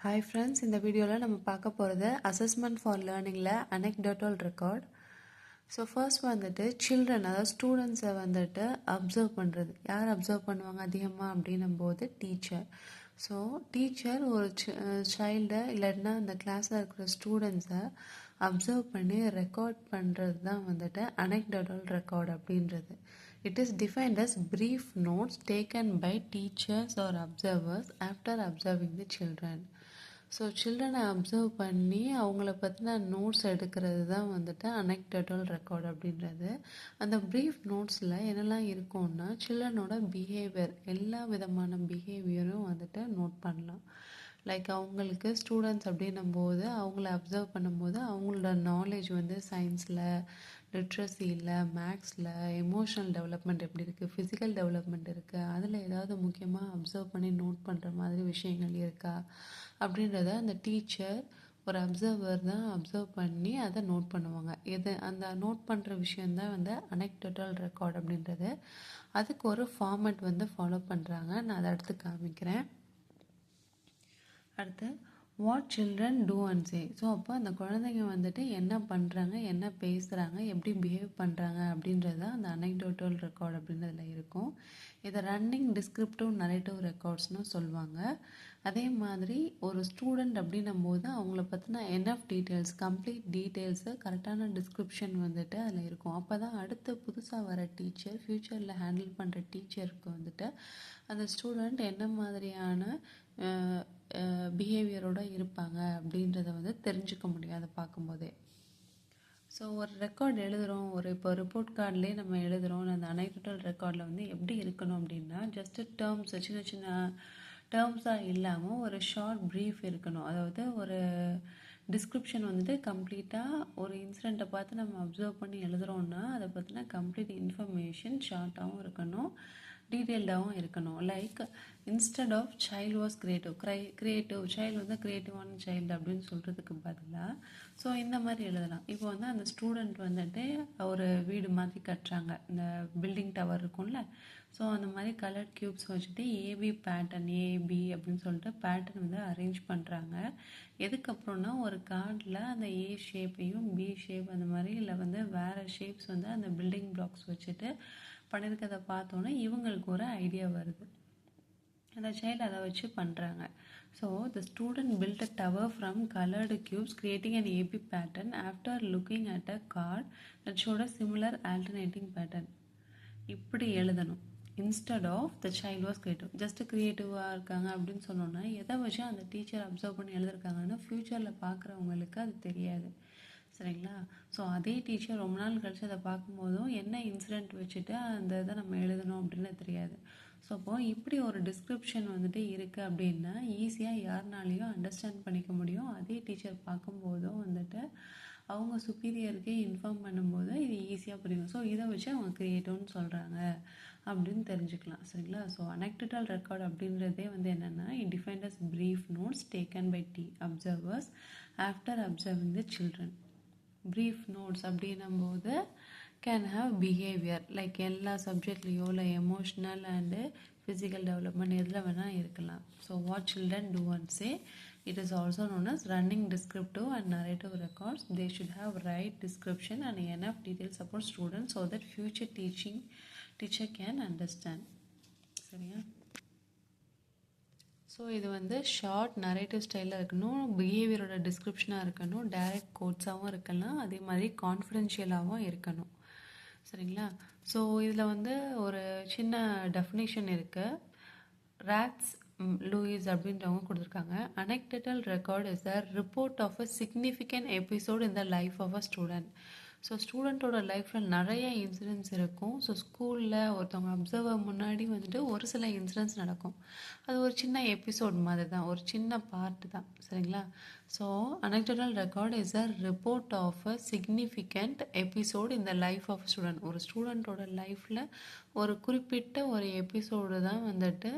Hi friends, இந்த வீடியோவில் நம்ம பார்க்க போகிறது அசஸ்மெண்ட் ஃபார் லேர்னிங்கில் anecdotal ரெக்கார்ட். ஸோ ஃபர்ஸ்ட் வந்துட்டு சில்ட்ரன், அதாவது ஸ்டூடெண்ட்ஸை வந்துட்டு அப்சர்வ் பண்ணுறது. யார் அப்சர்வ் பண்ணுவாங்க அதிகமாக அப்படின்னும் போது டீச்சர். ஸோ டீச்சர் ஒரு சைல்டை இல்லைன்னா அந்த கிளாஸில் இருக்கிற ஸ்டூடெண்ட்ஸை அப்சர்வ் பண்ணி ரெக்கார்ட் பண்ணுறது தான் வந்துட்டு anecdotal ரெக்கார்ட் அப்படின்றது. It is defined as brief notes taken by teachers or observers after observing the children. So சில்ட்ரனை அப்சர்வ் பண்ணி அவங்கள பற்றின நோட்ஸ் எடுக்கிறது தான் வந்துட்டு anecdotal ரெக்கார்ட் அப்படின்றது. அந்த ப்ரீஃப் நோட்ஸில் என்னெல்லாம் இருக்கும்னா சில்ட்ரனோட பிஹேவியர், எல்லா விதமான பிஹேவியரும் வந்துட்டு நோட் பண்ணலாம். லைக் அவங்களுக்கு ஸ்டூடெண்ட்ஸ் அப்படின்னும் போது அவங்கள அப்சர்வ் பண்ணும்போது அவங்களோட நாலேஜ் வந்து சயின்ஸில், லிட்ரஸியில், மேக்ஸில், எமோஷனல் டெவலப்மெண்ட் எப்படி இருக்குது, ஃபிசிக்கல் டெவலப்மெண்ட் இருக்குது, அதில் ஏதாவது முக்கியமாக அப்சர்வ் பண்ணி நோட் பண்ணுற மாதிரி விஷயங்கள் இருக்கா அப்படின்றத அந்த டீச்சர் ஒரு அப்சர்வர் தான் அப்சர்வ் பண்ணி அதை நோட் பண்ணுவாங்க. அந்த நோட் பண்ணுற விஷயந்தான் வந்து anecdotal ரெக்கார்ட் அப்படின்றது. அதுக்கு ஒரு ஃபார்மேட் வந்து ஃபாலோ பண்ணுறாங்க. நான் அதை அடுத்து காமிக்கிறேன். அடுத்து what children do and say. So அப்போ அந்த குழந்தைங்க வந்துட்டு என்ன பண்ணுறாங்க, என்ன பேசுகிறாங்க, எப்படி பிஹேவ் பண்ணுறாங்க அப்படின்றது அந்த anecdotal ரெக்கார்ட் அப்படின்றதுல இருக்கும். இதை ரன்னிங் டிஸ்கிரிப்டிவ் நரேட்டிவ் ரெக்கார்ட்ஸ்னு சொல்லுவாங்க. அதே மாதிரி ஒரு ஸ்டூடெண்ட் அப்படின்னும் போது அவங்கள பற்றின என்எஃப் டீட்டெயில்ஸ், கம்ப்ளீட் டீட்டெயில்ஸு, கரெக்டான டிஸ்கிரிப்ஷன் வந்துட்டு அதில் இருக்கும். அப்போ தான் அடுத்து புதுசாக வர டீச்சர், ஃப்யூச்சரில் ஹேண்டில் பண்ணுற டீச்சருக்கு வந்துட்டு அந்த ஸ்டூடெண்ட் என்ன மாதிரியான பிஹேவியரோடு இருப்பாங்க அப்படின்றத வந்து தெரிஞ்சுக்க முடியும் அதை பார்க்கும்போதே. ஸோ ஒரு ரெக்கார்ட் எழுதுகிறோம், இப்போ ரிப்போர்ட் கார்ட்லேயே நம்ம எழுதுகிறோம். அந்த anecdotal ரெக்கார்டில் வந்து எப்படி இருக்கணும் அப்படின்னா ஜஸ்ட்டு டேர்ம்ஸ், சின்ன சின்ன டேர்ம்ஸாக இல்லாமல் ஒரு ஷார்ட் ப்ரீஃப் இருக்கணும். அதாவது ஒரு டிஸ்கிரிப்ஷன் வந்துட்டு கம்ப்ளீட்டாக ஒரு இன்சிடெண்ட்டை பார்த்து நம்ம அப்சர்வ் பண்ணி எழுதுகிறோன்னா அதை பற்றின கம்ப்ளீட் இன்ஃபர்மேஷன் ஷார்ட்டாகவும் இருக்கணும், டீட்டெயில்டாகவும் இருக்கணும். Like instead of child was creative child வந்து க்ரியேட்டிவான சைல்டு அப்படின்னு சொல்கிறதுக்கு பதிலாக ஸோ இந்த மாதிரி எழுதலாம். இப்போ வந்து அந்த ஸ்டூடெண்ட் வந்துட்டு ஒரு வீடு மாதிரி கட்டுறாங்க, இந்த பில்டிங் டவர் இருக்கும்ல. ஸோ அந்த மாதிரி கலர் க்யூப்ஸ் வச்சுட்டு ஏபி பேட்டர்ன், ஏபி அப்படின்னு சொல்லிட்டு பேட்டர்ன் வந்து அரேஞ்ச் பண்ணுறாங்க. எதுக்கப்புறம்னா ஒரு கார்டில் அந்த ஏ ஷேப்பையும் பி ஷேப் அந்த மாதிரி இல்லை வந்து வேறு ஷேப்ஸ் வந்து அந்த பில்டிங் பிளாக்ஸ் வச்சுட்டு பண்ணியிருக்கதை பார்த்தோன்னே இவங்களுக்கு ஒரு ஐடியா வருது. அந்த சைல்டு அதை வச்சு பண்ணுறாங்க. So the student build a tower from coloured cubes creating an AB pattern after looking at a card that showed a similar alternating pattern. இப்படி எழுதணும். Instead of the child was creative, just க்ரியேட்டிவாக இருக்காங்க அப்படின்னு சொன்னோன்னா எதை வச்சு அந்த teacher observe பண்ணி எழுதிருக்காங்கன்னு ஃப்யூச்சரில் பார்க்குறவங்களுக்கு அது தெரியாது. சரிங்களா? ஸோ அதே டீச்சர் ரொம்ப நாள் கழித்து அதை பார்க்கும்போதும் என்ன இன்சிடெண்ட் வச்சுட்டு அந்த இதை நம்ம எழுதணும் அப்படின்னு தெரியாது. ஸோ அப்போது இப்படி ஒரு டிஸ்கிரிப்ஷன் வந்துட்டு இருக்குது அப்படின்னா ஈஸியாக யாருனாலையும் அண்டர்ஸ்டாண்ட் பண்ணிக்க முடியும். அதே டீச்சர் பார்க்கும்போதும் வந்துட்டு அவங்க சுப்பீரியருக்கு இன்ஃபார்ம் பண்ணும்போது இது ஈஸியாக புரியும். ஸோ இதை வச்சு அவங்க க்ரியேட்டிவ்னு சொல்கிறாங்க அப்படின்னு தெரிஞ்சுக்கலாம். சரிங்களா? ஸோ anecdotal ரெக்கார்ட் அப்படின்றதே வந்து என்னென்னா it defined as brief notes taken by observers after observing the children. Brief notes அப்படின்னும் போது கேன் ஹாவ் பிஹேவியர் லைக் எல்லா சப்ஜெக்ட்லேயோ இல்லை எமோஷ்னல் அண்டு ஃபிசிக்கல் டெவலப்மெண்ட் எதில் வேணால் இருக்கலாம். So what children do and say. It is also known as running descriptive and narrative records. They should have right description and enough details about students so that future teacher can understand. சரியா? So இது வந்து short narrative ஸ்டைலில் இருக்கணும், பிஹேவியரோட டிஸ்கிரிப்ஷனாக இருக்கணும், direct கோட்ஸாகவும் இருக்கலாம், அதே மாதிரி கான்ஃபிடென்ஷியலாகவும் இருக்கணும். சரிங்களா? ஸோ இதில் வந்து ஒரு சின்ன டெஃபினேஷன் இருக்குது. ராட்ஸ் லூயிஸ் அப்படின்றவங்க கொடுத்துருக்காங்க. anecdotal record is a report of a significant episode in the life of a student. So ஸ்டூடெண்ட்டோட லைஃப்பில் நிறைய இன்சிடென்ட்ஸ் இருக்கும். ஸோ ஸ்கூலில் ஒருத்தவங்க அப்சர்வர் முன்னாடி வந்துட்டு ஒரு சில இன்சிடென்ட்ஸ் நடக்கும். அது ஒரு சின்ன எபிசோட் மாதிரி தான், ஒரு சின்ன பார்ட் தான். சரிங்களா? So anecdotal record is a report of a significant episode in the life of a student. ஒரு ஸ்டூடெண்ட்டோட லைஃப்பில் ஒரு குறிப்பிட்ட ஒரு எபிசோடு தான் வந்துட்டு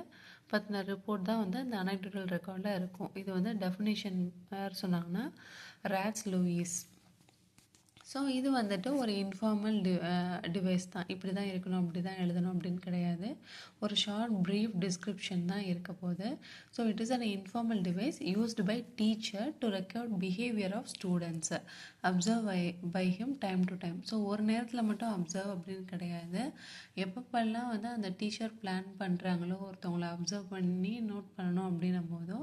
பற்றின ரிப்போர்ட் தான் வந்து அந்த anecdotal ரெக்கார்டில் இருக்கும். இது வந்து டெஃபினேஷன் யார் சொன்னாங்கன்னா ராட்ஸ் லூயிஸ். ஸோ இது வந்துட்டு ஒரு இன்ஃபார்மல் டிவைஸ் தான். இப்படி தான் இருக்கணும், அப்படி தான் எழுதணும் அப்படின்னு கிடையாது. ஒரு ஷார்ட் ப்ரீஃப் டிஸ்கிரிப்ஷன் தான் இருக்க போகுது. So it is an informal device used by teacher to record behaviour of students observe by him time to time. So ஒரு நேரத்தில் மட்டும் அப்சர்வ் அப்படின்னு கிடையாது. எப்பப்பெல்லாம் வந்து அந்த டீச்சர் பிளான் பண்ணுறாங்களோ, ஒருத்தவங்களை அப்சர்வ் பண்ணி நோட் பண்ணணும் அப்படின்னும் போதோ,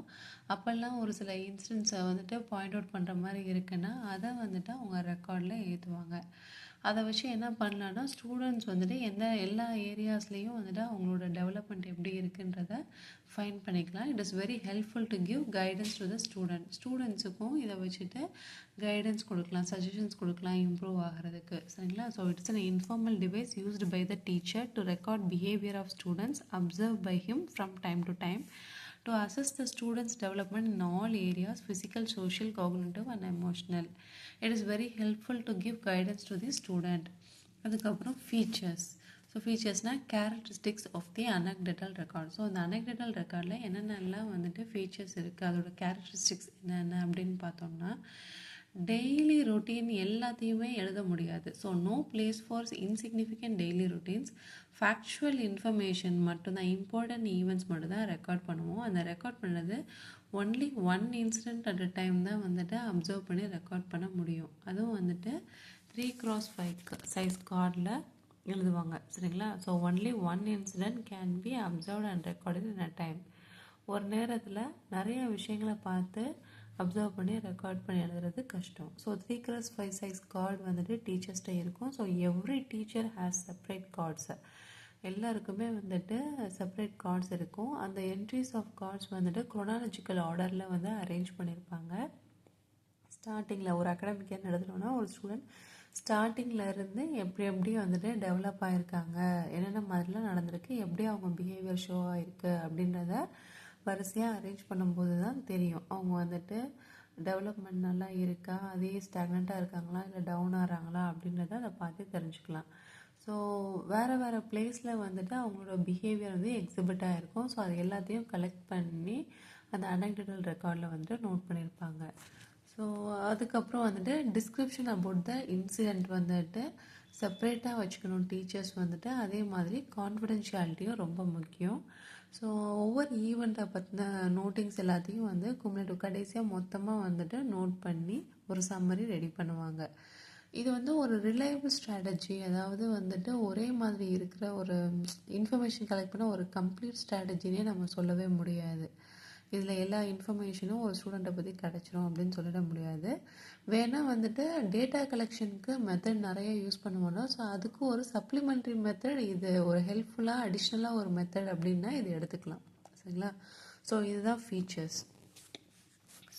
அப்போல்லாம் ஒரு சில இன்சிடென்ட்ஸை வந்துட்டு பாயிண்ட் அவுட் பண்ணுற மாதிரி இருக்குன்னா அதை வந்துட்டு அவங்க ரெக்கார்டில் ஏற்றுவாங்க. அதை வச்சு என்ன பண்ணலான்னா, ஸ்டூடெண்ட்ஸ் வந்துட்டு எல்லா ஏரியாஸ்லேயும் வந்துட்டு அவங்களோட டெவலப்மெண்ட் எப்படி இருக்குன்றத ஃபைன் பண்ணிக்கலாம். It is very helpful to give guidance to the ஸ்டூடெண்ட்ஸுக்கும் இதை வச்சுட்டு கைடன்ஸ் கொடுக்கலாம், சஜஷன்ஸ் கொடுக்கலாம் இம்ப்ரூவ் ஆகிறதுக்கு. சரிங்களா? So it's an informal device used by the teacher to record behaviour of students observe by him from time to time to assess the students' development in all areas, physical, social, cognitive and emotional. It is very helpful to give guidance to the student. அதுக்கப்புறம் features. So ஃபீச்சர்ஸ்னால் characteristics of the anecdotal record. So அந்த anecdotal ரெக்கார்டில் என்னென்னலாம் வந்துட்டு features இருக்குது, அதோட characteristics என்னென்ன அப்படின்னு பார்த்தோம்னா, டெய்லி ரொட்டீன் எல்லாத்தையுமே எழுத முடியாது. So no place for insignificant daily routines. Factual information மட்டும்தான், இம்பார்ட்டன்ட் ஈவெண்ட்ஸ் மட்டும்தான் ரெக்கார்ட் பண்ணுவோம். அந்த ரெக்கார்ட் பண்ணது only one incident at a time தான் வந்துட்டு அப்சர்வ் பண்ணி ரெக்கார்ட் பண்ண முடியும். அதுவும் வந்துட்டு 3x5 சைஸ் கார்டில் எழுதுவாங்க. சரிங்களா? So only one incident can be observed and recorded in a time. ஒரு நேரத்தில் நிறைய விஷயங்களை பார்த்து அப்சர்வ் பண்ணி ரெக்கார்ட் பண்ணி எழுதுறது கஷ்டம். ஸோ 3x5 சைஸ் கார்டு வந்துட்டு டீச்சர்ஸ்கிட்ட இருக்கும். So every teacher has separate கார்ட்ஸை, எல்லாருக்குமே வந்துட்டு செப்ரேட் கார்ட்ஸ் இருக்கும். அந்த என்ட்ரிஸ் ஆஃப் கார்ட்ஸ் வந்துட்டு குரோனாலஜிக்கல் ஆர்டரில் வந்து அரேஞ்ச் பண்ணியிருப்பாங்க. ஸ்டார்டிங்கில் ஒரு அகாடமிக் இயர் நடத்துகிறோன்னா ஒரு ஸ்டூடெண்ட் ஸ்டார்டிங்கில் இருந்து எப்படி வந்துட்டு டெவலப் ஆகிருக்காங்க, என்னென்ன மாதிரிலாம் நடந்திருக்கு, எப்படி அவங்க பிஹேவியர் ஷோ ஆகிருக்கு அப்படின்றத வரிசையாக அரேஞ்ச் பண்ணும்போது தான் தெரியும் அவங்க வந்துட்டு டெவலப்மெண்ட் நல்லா இருக்கா, அதே ஸ்டாக்னண்ட்டாக இருக்காங்களா, இல்லை டவுன் ஆகிறாங்களா அப்படின்றத அதை பார்த்து தெரிஞ்சுக்கலாம். ஸோ வேறு பிளேஸில் வந்துட்டு அவங்களோட பிஹேவியர் வந்து எக்ஸிபிட் ஆகிருக்கும். ஸோ அது எல்லாத்தையும் கலெக்ட் பண்ணி அந்த anecdotal ரெக்கார்டில் வந்துட்டு நோட் பண்ணியிருப்பாங்க. ஸோ அதுக்கப்புறம் வந்துட்டு டிஸ்கிரிப்ஷன் அபவுட் த இன்சிடெண்ட் வந்துட்டு செப்ரேட்டாக வச்சுக்கணும் டீச்சர்ஸ் வந்துட்டு. அதே மாதிரி கான்ஃபிடென்ஷியாலிட்டியும் ரொம்ப முக்கியம். ஸோ ஒவ்வொரு ஈவெண்ட்டை பற்றின நோட்டிங்ஸ் எல்லாத்தையும் வந்து குமுலேட்டிவ் கடைசியாக மொத்தமாக வந்துட்டு நோட் பண்ணி ஒரு சம்மரி ரெடி பண்ணுவாங்க. இது வந்து ஒரு ரிலையபிள் ஸ்ட்ராட்டஜி. அதாவது வந்துட்டு ஒரே மாதிரி இருக்கிற ஒரு இன்ஃபர்மேஷன் கலெக்ட் பண்ண ஒரு கம்ப்ளீட் ஸ்ட்ராட்டஜினே நம்ம சொல்லவே முடியாது. இதில் எல்லா இன்ஃபர்மேஷனும் ஒரு ஸ்டூடெண்ட்டை பற்றி கிடச்சிரும் அப்படின்னு சொல்லிட முடியாது. வேணால் வந்துட்டு டேட்டா கலெக்ஷனுக்கு மெத்தட் நிறைய யூஸ் பண்ணுவோன்னா, ஸோ அதுக்கு ஒரு சப்ளிமெண்ட்ரி மெத்தட், இது ஒரு ஹெல்ப்ஃபுல்லாக அடிஷ்னலாக ஒரு மெத்தட் அப்படின்னா இது எடுத்துக்கலாம். சரிங்களா? ஸோ இதுதான் features.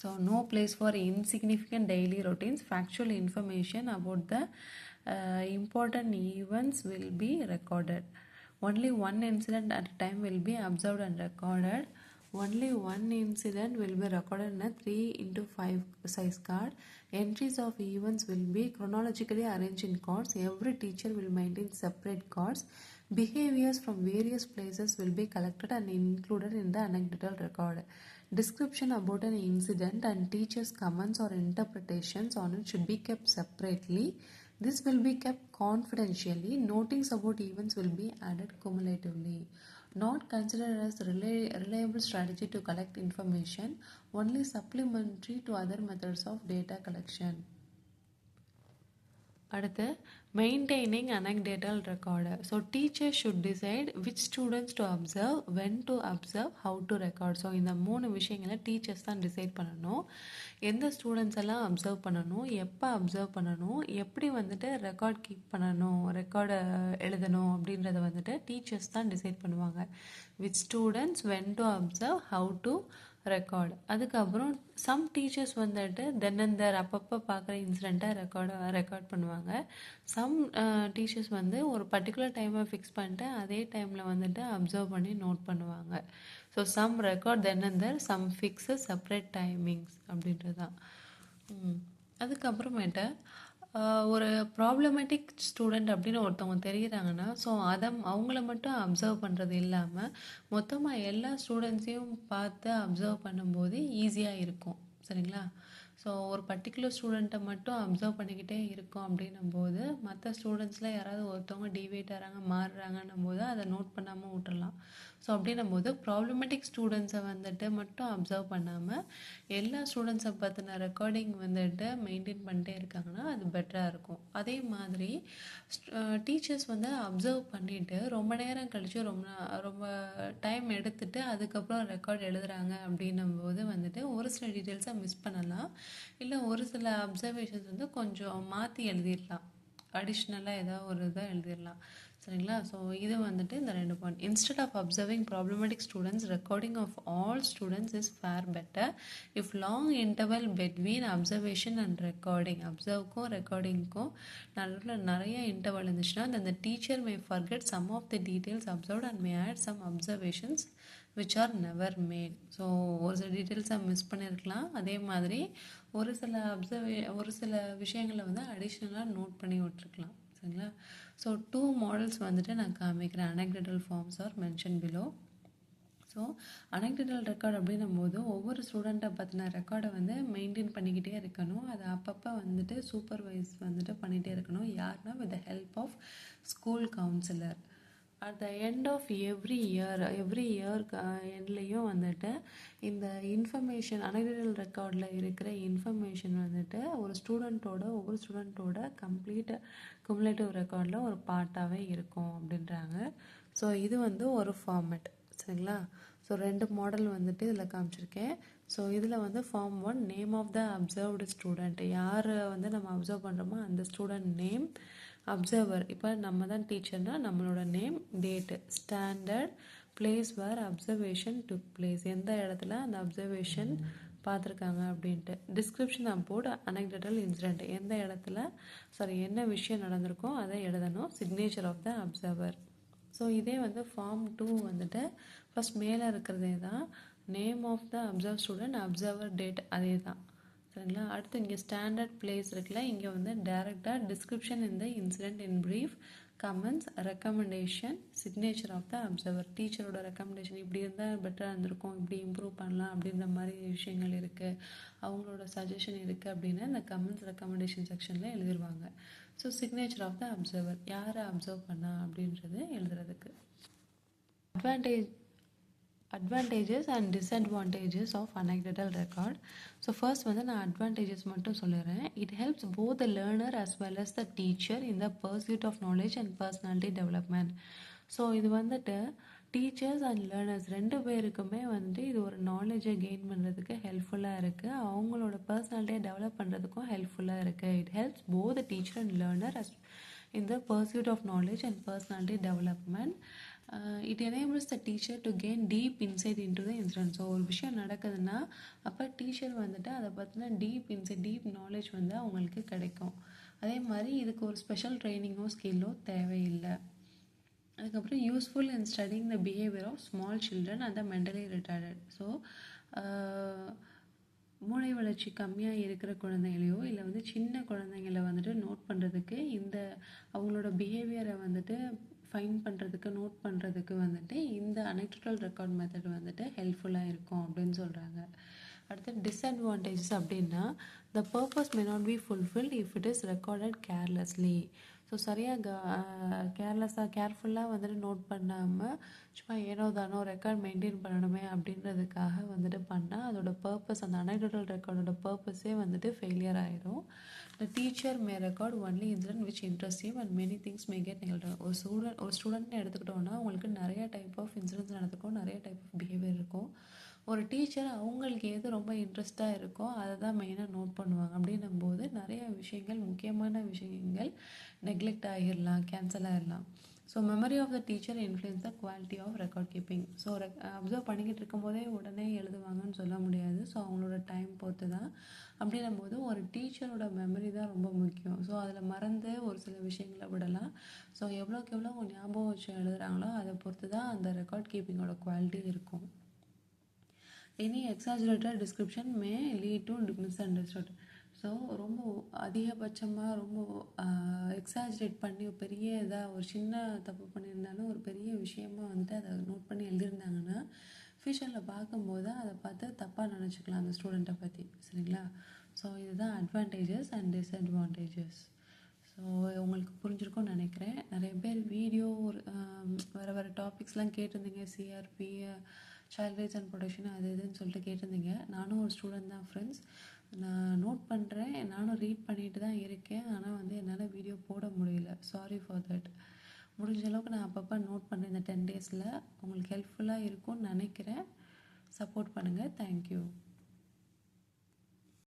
So no place for insignificant daily routines. Factual information about the important events will be recorded. Only one incident at a time will be observed and recorded. Only one incident will be recorded in a 3x5 size card. Entries of events will be chronologically arranged in cards. Every teacher will maintain separate cards. Behaviors from various places will be collected and included in the anecdotal record. Description about an incident and teachers' comments or interpretations on it should be kept separately. This will be kept confidentially. Notings about events will be added cumulatively. Not considered as reliable strategy to collect information, only supplementary to other methods of data collection. அடுத்து maintaining anecdotal record. So teacher should decide which students to observe, when to observe, how to record. So இந்த 3 விஷயங்களை teachers தான் decide பண்ணணும். எந்த students எல்லாம் observe பண்ணணும், எப்போ observe பண்ணணும், எப்படி வந்துட்டு ரெக்கார்ட் கீப் பண்ணணும், ரெக்கார்டை எழுதணும் அப்படின்றத வந்துட்டு டீச்சர்ஸ் தான் டிசைட் பண்ணுவாங்க. Which students, when to observe, how to record. அதுக்கப்புறம் சம் டீச்சர்ஸ் வந்துட்டு தென்னந்தர் அப்பப்போ பார்க்குற இன்சிடெண்ட்டை ரெக்கார்ட் பண்ணுவாங்க. சம் டீச்சர்ஸ் வந்து ஒரு பர்டிகுலர் டைமை ஃபிக்ஸ் பண்ணிட்டு அதே டைமில் வந்துட்டு அப்சர்வ் பண்ணி நோட் பண்ணுவாங்க. ஸோ சம் ரெக்கார்ட் தென்னந்தர், சம் ஃபிக்ஸு செப்ரேட் டைமிங்ஸ் அப்படின்றது தான். அதுக்கப்புறமேட்டு ஒரு ப்ராப்ளமேட்டிக் ஸ்டூடெண்ட் அப்படின்னு ஒருத்தவங்க தெரிகிறாங்கன்னா, ஸோ அவங்கள மட்டும் அப்சர்வ் பண்ணுறது இல்லாமல் மொத்தமாக எல்லா ஸ்டூடெண்ட்ஸையும் பார்த்து அப்சர்வ் பண்ணும்போது ஈஸியாக இருக்கும். சரிங்களா? ஸோ ஒரு பர்டிகுலர் ஸ்டூடெண்ட்டை மட்டும் அப்சர்வ் பண்ணிக்கிட்டே இருக்கோம் அப்படின்னும்போது மற்ற ஸ்டூடெண்ட்ஸில் யாராவது ஒருத்தவங்க டிவேட் ஆகிறாங்க மாறுறாங்கன்னும் போது அதை நோட் பண்ணாமல் விட்டுறலாம். ஸோ அப்படின்னும்போது ப்ராப்ளமேட்டிக் ஸ்டூடெண்ட்ஸை வந்துட்டு மட்டும் அப்சர்வ் பண்ணாமல் எல்லா ஸ்டூடெண்ட்ஸை பற்றின ரெக்கார்டிங் வந்துட்டு மெயின்டைன் பண்ணிட்டே இருக்காங்கன்னா அது பெட்டராக இருக்கும். அதே மாதிரி டீச்சர்ஸ் வந்து அப்சர்வ் பண்ணிவிட்டு ரொம்ப நேரம் கழித்து ரொம்ப டைம் எடுத்துகிட்டு அதுக்கப்புறம் ரெக்கார்ட் எழுதுகிறாங்க அப்படின்னும்போது வந்துட்டு ஒரு சில டீட்டெயில்ஸை மிஸ் பண்ணலாம். இல்லை ஒரு சில அப்சர்வேஷன்ஸ் வந்து கொஞ்சம் மாற்றி எழுதிடலாம். அடிஷ்னலாக ஏதாவது ஒரு இதை எழுதிடலாம். சரிங்களா? ஸோ இது வந்துட்டு இந்த 2 point. Instead of observing problematic students, recording of all students is far better if long interval between observation and recording. அப்சர்வுக்கும் ரெக்கார்டிங்க்கும் நடுவில் நிறைய இன்டர்வல் இருந்துச்சுன்னா அந்த teacher may forget some of the details observed and may add some observations which are never made. So ஒரு சில டீட்டெயில்ஸை miss பண்ணியிருக்கலாம். அதே மாதிரி ஒரு சில விஷயங்களை வந்து அடிஷ்னலாக நோட் பண்ணி விட்டுருக்கலாம். சரிங்களா? ஸோ 2 மாடல்ஸ் வந்துட்டு நான் காமிக்கிறேன். Anecdotal forms are mention below. So anecdotal record அப்படின்னும் போது ஒவ்வொரு ஸ்டூடெண்ட்டை பற்றின ரெக்கார்டை வந்து மெயின்டைன் பண்ணிக்கிட்டே இருக்கணும். அதை அப்பப்போ வந்துட்டு சூப்பர்வைஸ் வந்துட்டு பண்ணிகிட்டே இருக்கணும். யாருன்னா with the help of school counsellor. At the end of every year எண்ட்லேயும் வந்துட்டு இந்த இன்ஃபர்மேஷன் அனெக்டோட்டல் ரெக்கார்டில் இருக்கிற இன்ஃபர்மேஷன் வந்துட்டு ஒவ்வொரு ஸ்டூடெண்ட்டோட கம்ப்ளீட் குமுலேட்டிவ் ரெக்கார்டில் ஒரு பார்ட்டாகவே இருக்கும் அப்படின்றாங்க. ஸோ இது வந்து ஒரு ஃபார்மேட். சரிங்களா? ஸோ 2 மாடல் வந்துட்டு இதில் காமிச்சிருக்கேன். ஸோ இதில் வந்து form 1 name of the observed student. யார் வந்து நம்ம அப்சர்வ் பண்ணுறோமோ அந்த ஸ்டூடெண்ட் நேம், அப்சர்வர் இப்போ நம்ம தான் டீச்சர்னால் நம்மளோட name, date, standard, place where observation took place, எந்த இடத்துல அந்த அப்சர்வேஷன் பார்த்துருக்காங்க அப்படின்ட்டு, டிஸ்கிரிப்ஷன் அபவுட் அனெக்டோட்டல் இன்சிடெண்ட், எந்த இடத்துல என்ன விஷயம் நடந்திருக்கோ அதை எழுதணும், signature of the observer. So இதே வந்து ஃபார்ம் 2 வந்துட்டு ஃபஸ்ட் மேலே இருக்கிறதே தான், name of the observe student, observer, date அதே தான். சரிங்களா? அடுத்து இங்கே ஸ்டாண்டர்ட் பிளேஸ் இருக்குல்ல, இங்கே வந்து டைரெக்டாக டிஸ்கிரிப்ஷன் இந்த incident in brief, comments, recommendation, signature of the observer. டீச்சரோட ரெக்கமெண்டேஷன் இப்படி இருந்தால் பெட்டராக இருந்திருக்கும், இப்படி இம்ப்ரூவ் பண்ணலாம் அப்படின்ற மாதிரி விஷயங்கள் இருக்குது, அவங்களோட சஜஷன் இருக்குது அப்படின்னு இந்த கமெண்ட்ஸ் ரெக்கமெண்டேஷன் செக்ஷனில் எழுதிடுவாங்க. So signature of the observer, யாரை அப்சர்வ் பண்ணா அப்படின்றது எழுதுறதுக்கு. Advantages and disadvantages of anecdotal record. So first வந்து நான் அட்வான்டேஜஸ் மட்டும் சொல்லிடுறேன். It helps both the learner as well as the teacher in the pursuit of knowledge and personality development. So இது வந்துட்டு டீச்சர்ஸ் அண்ட் லேர்னர்ஸ் 2 பேருக்குமே வந்துட்டு இது ஒரு நாலேஜை கெயின் பண்ணுறதுக்கு ஹெல்ப்ஃபுல்லாக இருக்குது, அவங்களோட பர்சனாலிட்டியை டெவலப் பண்ணுறதுக்கும் ஹெல்ப்ஃபுல்லாக இருக்குது. It helps both the teacher and learner as in the pursuit of knowledge and personality development. It enables the teacher to gain deep insight into the incident. So ஒரு விஷயம் நடக்குதுன்னா அப்போ டீச்சர் வந்துட்டு அதை பற்றின டீப் நாலேஜ் வந்து அவங்களுக்கு கிடைக்கும். அதே மாதிரி இதுக்கு ஒரு ஸ்பெஷல் ட்ரைனிங்கோ ஸ்கில்லோ தேவையில்லை. அதுக்கப்புறம் useful in studying the behaviour of small children and the mentally retarded. So மூளை வளர்ச்சி கம்மியாக இருக்கிற குழந்தைங்களையோ இல்லை வந்து சின்ன குழந்தைங்களை வந்துட்டு நோட் பண்ணுறதுக்கு, இந்த அவங்களோட பிஹேவியரை வந்துட்டு ஃபைன் பண்ணுறதுக்கு, நோட் பண்ணுறதுக்கு வந்துட்டு இந்த அனெக்டோட்டல் ரெக்கார்ட் மெத்தட் வந்துட்டு ஹெல்ப்ஃபுல்லாக இருக்கும் அப்படின்னு சொல்கிறாங்க. அடுத்து டிஸ்அட்வான்டேஜஸ் அப்படின்னா, the purpose may not be fulfilled if it is recorded carelessly. So சரியாக கேர்ஃபுல்லாக வந்துட்டு நோட் பண்ணாமல் சும்மா ஏனோ தானோ ரெக்கார்ட் மெயின்டைன் பண்ணணுமே அப்படின்றதுக்காக வந்துட்டு பண்ணால் அதோட பர்பஸ், அந்த அனெக்டோட்டல் ரெக்கார்டோட பர்பஸே வந்துட்டு ஃபெயிலியர் ஆகிடும். The teacher May record only incident which interest him and many things May get negative. ஒரு ஸ்டூடெண்ட்னு எடுத்துக்கிட்டோன்னா அவங்களுக்கு நிறைய டைப் ஆஃப் இன்சிடென்ட்ஸ் நடந்துக்கும், நிறைய டைப் ஆஃப் பிஹேவியர் இருக்கும். ஒரு டீச்சர் அவங்களுக்கு எது ரொம்ப இன்ட்ரெஸ்ட்டாக இருக்கோ அதை தான் மெயினாக நோட் பண்ணுவாங்க. அப்படின்னும் போது நிறைய விஷயங்கள், முக்கியமான விஷயங்கள் நெக்லெக்ட் ஆகிடலாம், கேன்சல் ஆகிடலாம். So memory of the teacher influence the quality of record keeping. So observe பண்ணிக்கிட்டு இருக்கும்போதே உடனே எழுதுவாங்கன்னு சொல்ல முடியாது. ஸோ அவங்களோட டைம் பொறுத்து தான். அப்படின்னும் போது ஒரு டீச்சரோட மெமரி தான் ரொம்ப முக்கியம். ஸோ அதில் மறந்து ஒரு சில விஷயங்களை விடலாம். ஸோ எவ்வளோக்கு எவ்வளோ அவங்க ஞாபகம் வச்சு எழுதுகிறாங்களோ அதை பொறுத்து தான் அந்த ரெக்கார்ட் கீப்பிங்கோட குவாலிட்டி இருக்கும். Any exaggerated description may lead to misunderstood. So ரொம்ப அதிகபட்சமாக ரொம்ப எக்ஸாஜரேட் பண்ணி ஒரு சின்ன தப்பு பண்ணியிருந்தாலும் ஒரு பெரிய விஷயமா வந்துட்டு அதை நோட் பண்ணி எழுதியிருந்தாங்கன்னா ஃப்யூச்சரில் பார்க்கும்போது அதை பார்த்து தப்பாக நினச்சிக்கலாம் அந்த ஸ்டூடெண்ட்டை பற்றி. சரிங்களா? ஸோ இதுதான் அட்வான்டேஜஸ் அண்ட் டிஸ்அட்வான்டேஜஸ். ஸோ உங்களுக்கு புரிஞ்சிருக்கும்னு நினைக்கிறேன். நிறைய பேர் வீடியோ வேறு வேறு டாபிக்ஸ்லாம் கேட்டிருந்தீங்க. CRP, child rights and protection அது இதுன்னு சொல்லிட்டு கேட்டிருந்தீங்க. நானும் ஒரு ஸ்டூடெண்ட் தான் ஃப்ரெண்ட்ஸ். நான் நோட் பண்ணுறேன், நானும் ரீட் பண்ணிட்டு தான் இருக்கேன். ஆனால் வந்து என்னால் வீடியோ போட முடியல. Sorry for that. முடிஞ்ச அளவுக்கு நான் அப்பப்போ நோட் பண்ணுறேன். இந்த 10 டேஸில் உங்களுக்கு ஹெல்ப்ஃபுல்லாக இருக்கும்னு நினைக்கிறேன். சப்போர்ட் பண்ணுங்கள். தேங்க்யூ.